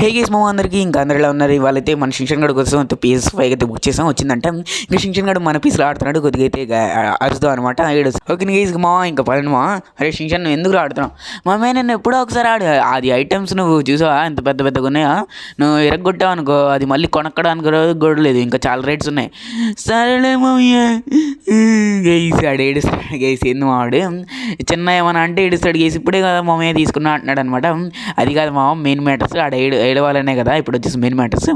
Hey guys మామ అందరికీ ఇంకా అందరిలో ఉన్నారు. ఇవాళైతే మన శిక్షణ గడు కోసం అయితే PS5 అయితే బుక్ చేసాం. వచ్చిందంటే ఇంకా శిక్షణ గడు మన పీస్లో ఆడుతున్నాడు. కొద్దిగా అయితే అరుస్తాం అనమాట. ఓకే గైస్ మా ఇంకా పని మా అరే శిక్షణ నువ్వు ఎందుకు ఆడుతున్నావు మామే? నేను ఎప్పుడో ఒకసారి అది ఐటమ్స్ నువ్వు చూసావా ఎంత పెద్ద పెద్దగా ఉన్నాయా? నువ్వు ఎరగొట్టావు అనుకో అది మళ్ళీ కొనక్కడానికి కూడా లేదు. ఇంకా చాలా రేట్స్ ఉన్నాయి. సరేలే మామయ్య గైస్ ఆడు ఏడుస్తాడు. గైస్ ఏంది మావాడు చిన్న ఏమన్నా అంటే ఏడుస్తాడు. గైస్ ఇప్పుడే కదా మామయ్య తీసుకున్నా అంటున్నాడు అనమాట. అది కాదు మా మెయిన్ మ్యాటర్స్ ఆడ ఏడవాలనే కదా ఇప్పుడు వచ్చేసి మెయిన్ మ్యాటర్స్.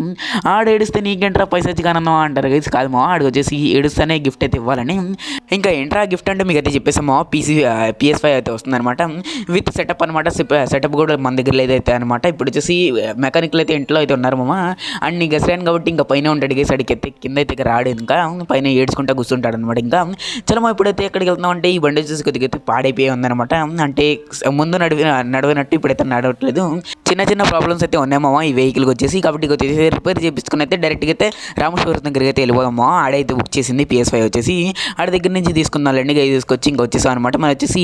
ఆడు ఏడుస్తే నీకేంట్రా పైసా చికానన్నా అంటారు గైస్. కాదు మా ఆడికి వచ్చేసి ఏడుస్తేనే గిఫ్ట్ అయితే ఇవ్వాలని. ఇంకా ఏంట్రా గిఫ్ట్ అంటే మీకు అయితే చెప్పేసామా PS5 అయితే వస్తుందన్నమాట విత్ సెటప్ అనమాట. సెటప్ కూడా మన దగ్గర లేదైతే అనమాట. ఇప్పుడు వచ్చేసి మెకానిక్లు అయితే ఇంట్లో అయితే ఉన్నారు మామ. అండ్ ఇంకా గసరాను కాబట్టి ఇంకా పైన ఉంటాడు గైస్. అడిగి అయితే కింద అయితే రాడు. ఇంకా పైన ఏడ్చుకుంటా కూర్చుంటాడు అనమాట. ఇంకా చలో ఇప్పుడైతే ఎక్కడికి వెళ్తున్నాం అంటే ఈ బండి వచ్చేసి కొద్దిగా అయితే పాడైపోయి ఉందన్నమాట. అంటే ముందు నడవనట్టు ఇప్పుడైతే నడవట్లేదు. చిన్న చిన్న ప్రాబ్లమ్స్ అయితే ఉన్నాయమ్మా ఈ వెహికల్కి వచ్చేసి. కాబట్టి వచ్చేసి రిపేర్ చేయించుకుని అయితే డైరెక్ట్గా అయితే రామేశ్వరం దగ్గరికి అయితే వెళ్ళిపోదామా. ఆడైతే బుక్ చేసింది PS5 వచ్చేసి. ఆడ దగ్గర నుంచి తీసుకుందాంలేండి గై తీసుకొచ్చి ఇంకా వచ్చేసాం అనమాట. మనం వచ్చేసి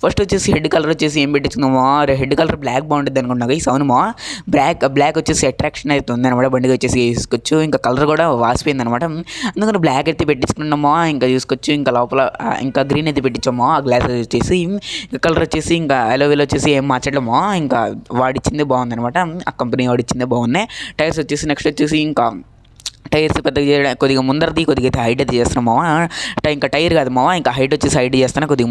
ఫస్ట్ వచ్చేసి హెడ్ కలర్ వచ్చేసి ఏం పెట్టించుకుందామా? హెడ్ కలర్ బ్లాక్ బాగుంటుంది అనుకున్నా గైస్. అవునమా బ్లాక్ వచ్చేసి అట్రాక్షన్ అయితే ఉంది అనమాట. బండికి వచ్చేసి తీసుకోవచ్చు. ఇంకా కలర్ కూడా వాసిపోయింది అనమాట. అందుకని బ్లాక్ అయితే పెట్టించుకున్నామా. ఇంకా తీసుకోవచ్చు. ఇంకా లోపల ఇంకా గ్రీన్ అయితే పెట్టించామా. ఆ గ్లాస్ వచ్చేసి ఇంకా కలర్ వచ్చేసి ఇంకా అలోవెల్ వచ్చేసి ఏం మార్చడమో ఇంకా వాడిచ్చిందే బాగుందనమాట. ఆ కంపెనీ వాడిచ్చిందే బాగున్నాయి. టైర్స్ వచ్చేసి నెక్స్ట్ వచ్చేసి ఇంకా టైర్స్ పెద్దగా చేయడం కొద్దిగా ముందరది కొద్దిగా అయితే హైట్ అయితే చేస్తున్నాం మావా. ఇంకా టైర్ కాదు మావా ఇంకా హైట్ వచ్చేసి హైట్ చేస్తాను కొద్దిగా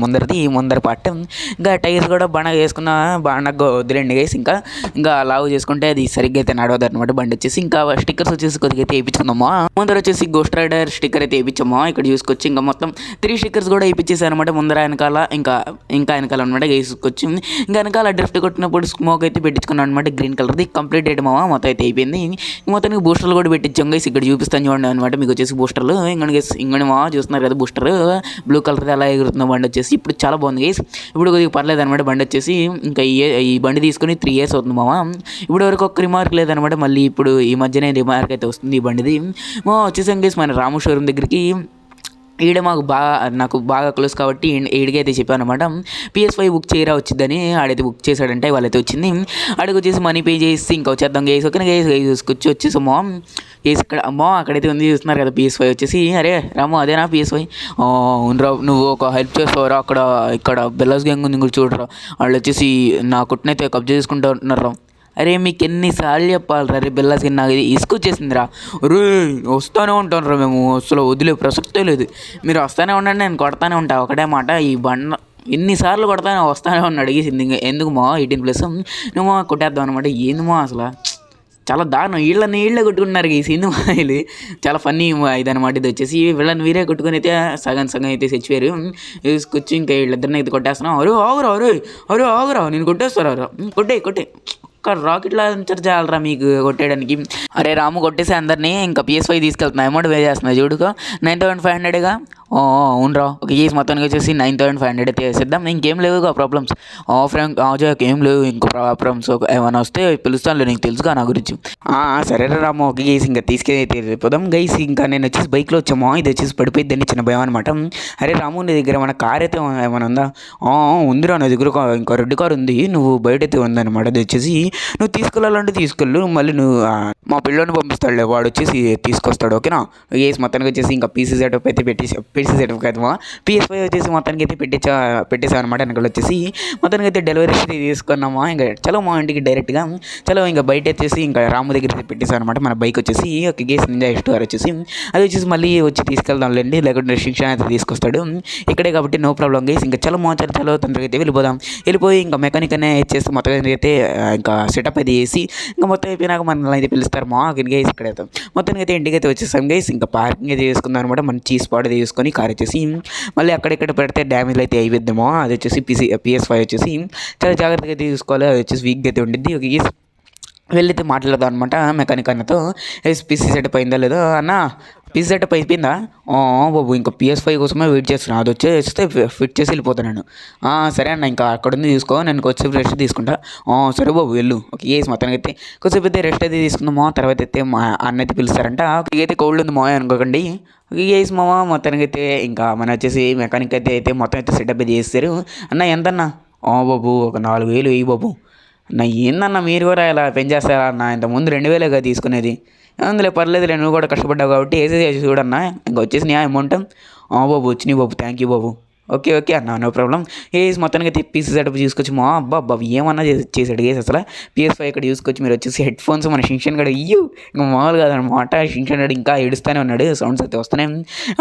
ముందర పార్ట్. ఇంకా టైర్స్ కూడా బాగా వేసుకున్న బాగా వదిలేండి గైస్. ఇంకా లావు చేసుకుంటే అది సరిగ్గా అయితే నడవదు అనమాట బండి వచ్చేసి. ఇంకా స్టిక్కర్స్ వచ్చేసి కొద్దిగా అయితే వేయించుకుందామా. ముందర వచ్చేసి గోస్ట్ రైడర్ స్టిక్కర్ అయితే వేయించామా. ఇక్కడ చూసుకొచ్చి ఇంకా మొత్తం 3 స్టిక్కర్స్ కూడా వేయించేసారు అనమాట. ముందర వెనకాల ఇంకా వెనకాల అనమాట వేసుకొచ్చి ఇంకా వెనకాల డ్రిఫ్ట్ కొట్టినప్పుడు స్మోక్ అయితే పెట్టించుకున్నాను అనమాట. గ్రీన్ కలర్ది కంప్లీట్ అయ్యడం మావా. మొత్తం అయితే అయిపోయింది. మొత్తానికి బూస్టర్లు కూడా పెట్టించాం గైస్. ఇక్కడ చూపిస్తాను చూడండి అనమాట మీకు వచ్చేసి బూస్టర్లు. ఇంకొని మా చూస్తున్నారు కదా బూస్టర్ బ్లూ కలర్ ఎలా ఎగురుతున్న బండి వచ్చేసి ఇప్పుడు చాలా బాగుంది గైస్. ఇప్పుడు కొద్దిగా పర్లేదు అనమాట బండి వచ్చేసి. ఇంకా ఈ బండి తీసుకొని 3 years అవుతుంది మామ. ఇప్పుడు వరకు ఒక్క రిమార్క్ లేదనమాట. మళ్ళీ ఇప్పుడు ఈ మధ్యనే రిమార్క్ అయితే వస్తుంది ఈ బండిది. వచ్చేసాం గైస్ మన రాము షోరూమ్ దగ్గరికి. నాకు బాగా క్లోజ్ కాబట్టి ఈడికి అయితే చెప్పాను అనమాట. PS5 బుక్ చేయరా వచ్చిద్దని. ఆడైతే బుక్ చేశాడంటే వాళ్ళైతే వచ్చింది. ఆడికి వచ్చేసి మనీ పే చేసి ఇంకా వచ్చేద్దాం గేస్. ఓకే గేస్ చూసుకొచ్చి వచ్చేసామో గేస్ ఇక్కడ అమ్మో అక్కడైతే ఉంది చూస్తున్నారు కదా PS5 వచ్చేసి. అరే రాము అదేనా PS5? అవునరా నువ్వు ఒక హెల్ప్ చేస్తావురా. ఇక్కడ బెల్లస్ గ్యాంగ్ ఉంది ఇంకోటి చూడరా. వాళ్ళు వచ్చేసి నా కుట్నైతే కబ్జా చేసుకుంటూ ఉంటున్నారు. అరే మీకు ఎన్నిసార్లు చెప్పాలిరా రే బిల్లాస్కి నాకు ఇసుకొచ్చేసిందిరా. రే వస్తూనే ఉంటాను రా మేము అసలు వదిలే ప్రసక్తే లేదు. మీరు వస్తూనే ఉండండి నేను కొడతానే ఉంటా ఒకటే మాట. ఈ బండ ఎన్నిసార్లు కొడతానే వస్తానే ఉన్నాడు అడిగేసింది. ఎందుకు మా 18+ నువ్వు కొట్టేద్దాం అనమాట. ఏంది మా అసలు చాలా దారుణం. వీళ్ళే కొట్టుకుంటున్నారు ఈ సినిమా. ఇది చాలా ఫన్నీ ఇదనమాట. ఇది వచ్చేసి వీళ్ళని వీరే కొట్టుకొని అయితే సగం అయితే చచ్చిపోయారు. తీసుకొచ్చి ఇంకా వీళ్ళిద్దరిని అయితే కొట్టేస్తున్నాం. అరే ఆగురా నేను కొట్టేస్తారా. కొట్టే రాకెట్ లాంచర్ చేయాలరా మీకు కొట్టేయడానికి. అరే రాము కొట్టేసి అందరినీ ఇంకా PS5 తీసుకెళ్తున్నా. అమౌంట్ పే చేస్తున్నా చూడుకో 9500గా. అవునరా ఒక కేసు మొత్తానికి వచ్చేసి 9500 అయితే వేసేద్దాం. ఇంకేం లేవుగా ప్రాబ్లమ్స్. ఫ్రాంక్ ఏం లేవు ఇంకో ప్రాబ్లమ్స్. ఏమైనా వస్తే పిలుస్తానులే నీకు తెలుసుగా నా గురించి. సరేరా రాము ఒక కేసు ఇంకా తీసుకెళ్ళి వెళ్ళిపోదాం గైస్. ఇంకా నేను వచ్చేసి బైక్లో వచ్చామో ఇది వచ్చేసి పడిపోయిద్దని చిన్న భయం అనమాట. అరే రాము నీ దగ్గర మన కార్ అయితే ఏమైనా ఉందా? ఉందిరా నా దగ్గర ఇంకా రెడ్ కార్ ఉంది. నువ్వు బయట అయితే ఉందన్నమాట. అది వచ్చేసి నువ్వు తీసుకెళ్ళాలంటే తీసుకెళ్ళు. మళ్ళీ నువ్వు మా పిల్లోని పంపిస్తాడులే వాడు వచ్చేసి తీసుకొస్తాడు. ఓకేనా గైస్ మొత్తానికి వచ్చేసి ఇంకా PC సెటప్ అయితే PC సెటప్ కాదమ్మా PS5 వచ్చేసి మొత్తానికి అయితే పెట్టేసాం అనమాట. వెనకాల వచ్చేసి మొత్తానికి అయితే డెలివరీ తీసుకున్నామా. ఇంకా చలో మా ఇంటికి డైరెక్ట్గా చలో ఇంకా బయట వచ్చేసి ఇంకా రాము దగ్గర అయితే పెట్టేసాం అనమాట. మన బైక్ వచ్చేసి ఒక గేస్ నింజా H2R వచ్చేసి అది వచ్చేసి మళ్ళీ వచ్చి తీసుకెళ్దాంలేండి. లేకుంటే రిస్ట్రిక్షన్ అయితే తీసుకొస్తాడు ఇక్కడే కాబట్టి నో ప్రాబ్లం గైస్. ఇంకా చలో తొందరగా అయితే వెళ్ళిపోయి ఇంకా మెకానిక్ అనే చేసి మొత్తం అయితే ఇంకా సెటప్ అయితే వేసి ఇంకా మొత్తం అయిపోయినాక మనల్ని అయితే పిలుస్తారు మా గైస్. ఇక్కడైతే మొత్తానికి అయితే ఇంటికి అయితే వచ్చేసాం గైస్. ఇంకా పార్కింగ్ అయితే చేసుకుందాం అనమాట. మంచి స్పాట్ అయితే తీసుకొని కార్ వచ్చేసి మళ్ళీ అక్కడెక్కడ పెడితే డ్యామేజ్ అయితే అయిపోద్దామో. అది వచ్చేసి PS5 వచ్చేసి చాలా జాగ్రత్తగా అయితే తీసుకోవాలి. అది వచ్చేసి వీక్గా అయితే ఉండిద్ది. ఒక వెళ్ళైతే మాట్లాడదాం అనమాట మెకానిక్ అన్నతో. PC సెటప్ అయిందా లేదో అన్న PC సెటప్ అయిపోయిందా? బాబు ఇంకా PS5 కోసమే వెయిట్ చేస్తున్నాను. అది వచ్చేస్తే ఫిట్ చేసి వెళ్ళిపోతాను. సరే అన్న ఇంకా అక్కడ ఉంది చూసుకో నేను కొద్దిసేపు రెస్ట్ తీసుకుంటా. సరే బాబు వెళ్ళు. కేసు మొత్తానికి అయితే కొద్దిసేపు అయితే రెస్ట్ అయితే తీసుకుందామో. తర్వాత అయితే మా అన్న అయితే పిలుస్తారంట. అయితే కోల్డ్ ఉంది మావే అనుకోకండి. కేసు మామ మొత్తానికి అయితే ఇంకా మన వచ్చేసి మెకానిక్ అయితే మొత్తం అయితే సెటప్ అయితే చేస్తారు. అన్న ఎంతన్నా? బాబు ఒక 4000 వెయ్యి బాబు. అన్న ఏందన్న మీరు కూడా ఇలా పెంచేస్తారా అన్న ఇంతకుముందు 2000గా తీసుకునేది అందులో పర్లేదులే నువ్వు కూడా కష్టపడ్డావు కాబట్టి వేసేసి చూడన్నా ఇంకా వచ్చేసి అమౌంట్ బాబు వచ్చినాయి బాబు థ్యాంక్ యూ బాబు ఓకే ఓకే అన్న నో ప్రాబ్లం మొత్తానికి అయితే పీసీ సెటప్ తీసుకొచ్చి మా అబ్బా అబ్బా ఏమన్నా చేసాడు అసలు PS5 ఇక్కడ చూసుకొచ్చి మీరు వచ్చేసి హెడ్ ఫోన్స్ మన షింక్షన్ గడు ఇయ్యూ ఇంకా మామూలు కాదనమాట షింక్షన్ గడు ఇంకా ఏడుస్తూనే ఉన్నాడు సౌండ్స్ అయితే వస్తున్నాయి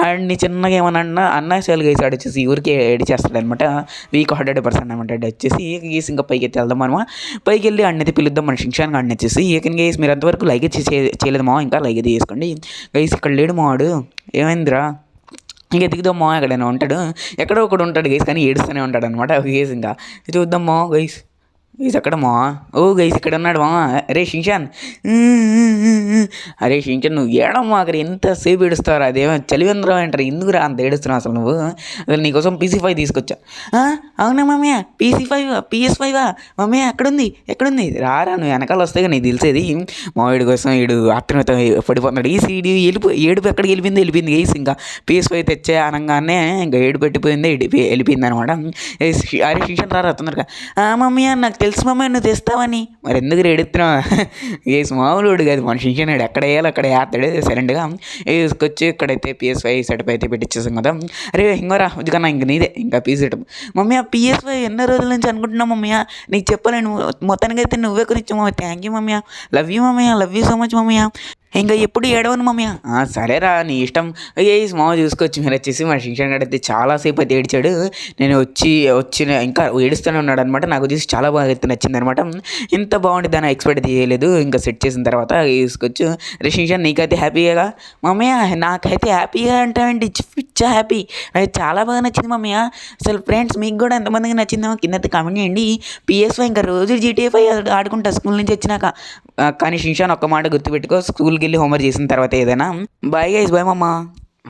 అండ్ చిన్నగా ఏమన్నా అన్నశాలుగా వేసాడు వచ్చేసి ఊరికి ఏడిచేస్తాడు అనమాట వీక్ 100% అనమాట వచ్చేసి గీసి ఇంకా పైకి ఎత్తి వెళ్దాం మనమా పైకి వెళ్ళి అన్నది పిలుద్దాం మన షింక్షన్ గాడిని వచ్చేసి ఏకన్ గేసి మీరు అంతవరకు లైక్ చేయలేదు మా ఇంకా లైక్ అయితే చేసుకోండి గైస్ ఇక్కడ లేడు మావాడు ఏమైందిరా ఇంకా దిగుదామా ఎక్కడైనా ఉంటాడు ఎక్కడో ఒకడు ఉంటాడు గైస్ కానీ ఏడుస్తూనే ఉంటాడు అనమాట గైస్ ఇంకా చూద్దామా గైస్ గైస్ ఎక్కడమ్మా ఓ గైస్ ఇక్కడ ఉన్నాడు మా అరే షించాన్ అరే షించాన్ నువ్వు ఏడమ్మా అక్కడ ఎంతసేపు ఏడుస్తావు అదేమో చలివేంద్రం అంటారు ఎందుకురా అంత ఏడుస్తున్నావు అసలు నువ్వు అసలు నీకోసం PS5 తీసుకొచ్చా అవునా మమ్మీ PS5 మమ్మీ ఎక్కడుంది రారా నువ్వు వెనకాల వస్తే నీకు తెలిసేది మా వీడి కోసం వీడు ఆత్మీయత పడిపోతున్నాడు ఈ సీడీ ఏడుపు ఎక్కడికి వెళ్ళిపోయింది గైస్ ఇంకా PS5 తెచ్చే అనగానే ఇంకా ఏడు పెట్టిపోయింది వెళ్ళిపోయింది అనమాట అరే షించాన్ రారా తొందరగా మమ్మీ నాకు తెలుసు మమ్మీ నువ్వు తెస్తావని మరి ఎందుకు ఎడుతున్నావు మామూలుడు కాదు మన షించాన్ ఎక్కడ వేయాలి అక్కడ వేస్తాడు సైలెంట్గా వేసుకొచ్చి ఇక్కడైతే PS5 సెటప్ అయితే పెట్టించేసాం కదా అరే ఇంకోరా ఉదికన్నా ఇంక నీదే ఇంకా పీస్ సెటప్ మమ్మీ PS5 ఎన్నో రోజుల నుంచి అనుకుంటున్నావు మమ్మీ నీకు చెప్పలేను మొత్తానికి అయితే నువ్వే కొనిచ్చావు mummy thank you mummy love you so much mummy ఇంకా ఎప్పుడు ఏడవను మమ్మీ సరేరా నీ ఇష్టం మామ చూసుకొచ్చి మీరు వచ్చేసి మా శిక్షణ అయితే చాలాసేపు అయితే ఏడ్చాడు నేను వచ్చిన ఇంకా ఏడుస్తూనే ఉన్నాడు అనమాట నాకు చూసి చాలా బాగా అయితే నచ్చింది అనమాట ఇంత బాగుంటుంది దాన్ని ఎక్స్పెక్ట్ చేయలేదు ఇంకా సెట్ చేసిన తర్వాత తీసుకొచ్చు శిక్షణ నీకైతే హ్యాపీగా మమ్మీ నాకైతే హ్యాపీగా అంటావేంటి పిచ్చా హ్యాపీ అది చాలా బాగా నచ్చింది మమ్మీ అసలు ఫ్రెండ్స్ మీకు కూడా ఎంతమందికి నచ్చిందో కింద కామెంట్ చేయండి PS5 ఇంకా రోజు GTA 5 ఆడుకుంటా స్కూల్ నుంచి వచ్చినాక కానీ శిక్షణ ఒక్క మాట గుర్తుపెట్టుకో స్కూల్కి వెళ్ళి హోంవర్క్ చేసిన తర్వాత ఏదైనా బాయ్ గైస్ బాయ్ మమ్మ